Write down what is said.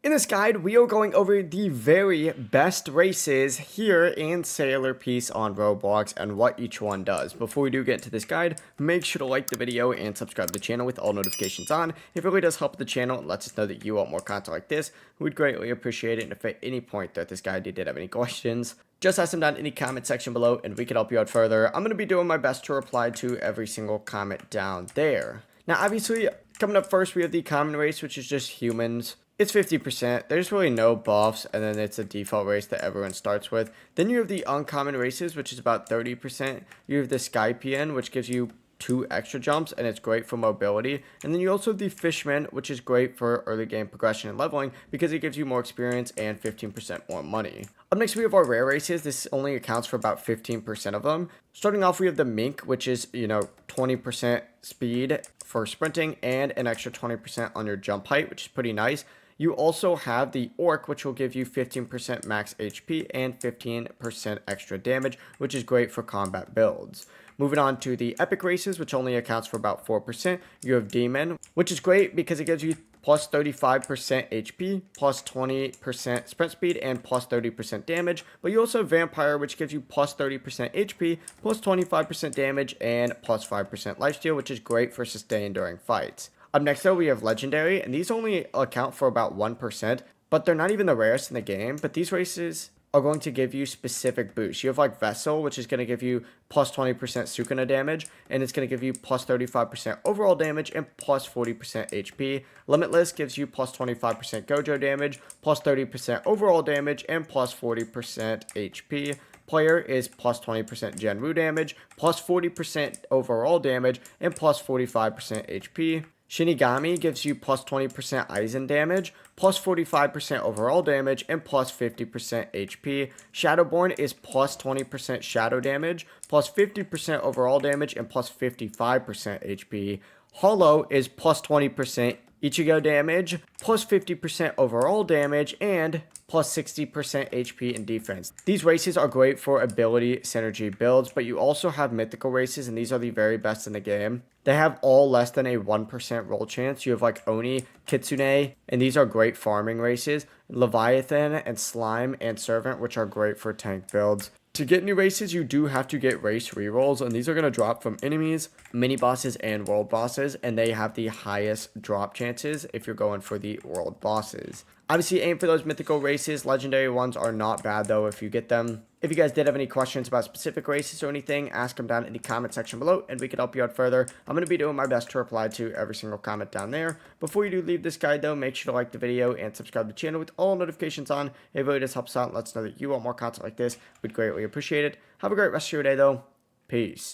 In this guide, we are going over the very best races here in Sailor Peace on Roblox and what each one does. Before we do get into this guide, make sure to like the video and subscribe to the channel with all notifications on. It really does help the channel and lets us know that you want more content like this. We'd greatly appreciate it, and if at any point throughout this guide you did have any questions, just ask them down in the comment section below and we can help you out further. I'm going to be doing my best to reply to every single comment down there. Now, obviously, coming up first, we have the common race, which is just humans. It's 50%, there's really no buffs, and then it's a default race that everyone starts with. Then you have the uncommon races, which is about 30%. You have the Skypian, which gives you 2 extra jumps, and it's great for mobility. And then you also have the Fishman, which is great for early game progression and leveling, because it gives you more experience and 15% more money. Up next, we have our rare races. This only accounts for about 15% of them. Starting off, we have the Mink, which is, 20% speed for sprinting and an extra 20% on your jump height, which is pretty nice. You also have the Orc, which will give you 15% max HP and 15% extra damage, which is great for combat builds. Moving on to the Epic races, which only accounts for about 4%. You have Demon, which is great because it gives you plus 35% HP, plus 20% sprint speed, and plus 30% damage. But you also have Vampire, which gives you plus 30% HP, plus 25% damage, and plus 5% lifesteal, which is great for sustain during fights. Up next, though, we have Legendary, and these only account for about 1%, but they're not even the rarest in the game. But these races are going to give you specific boosts. You have like Vessel, which is going to give you plus 20% Sukuna damage, and it's going to give you plus 35% overall damage and plus 40% HP. Limitless gives you plus 25% Gojo damage, plus 30% overall damage, and plus 40% HP. Player is plus 20% Genru damage, plus 40% overall damage, and plus 45% HP. Shinigami gives you plus 20% Aizen damage, plus 45% overall damage, and plus 50% HP. Shadowborn is plus 20% shadow damage, plus 50% overall damage, and plus 55% HP. Hollow is plus 20% Ichigo damage, plus 50% overall damage, and plus 60% HP and defense. These races are great for ability synergy builds, but you also have mythical races, and these are the very best in the game. They have all less than a 1% roll chance. You have like Oni, Kitsune, and these are great farming races. Leviathan and Slime and Servant, which are great for tank builds. To get new races, you do have to get race rerolls, and these are going to drop from enemies, mini bosses, and world bosses, and they have the highest drop chances if you're going for the world bosses. Obviously, aim for those mythical races. Legendary ones are not bad, though, if you get them. If you guys did have any questions about specific races or anything, ask them down in the comment section below, and we can help you out further. I'm going to be doing my best to reply to every single comment down there. Before you do leave this guide, though, make sure to like the video and subscribe to the channel with all notifications on. It really does help us out and lets us know that you want more content like this. We'd greatly appreciate it. Have a great rest of your day, though. Peace.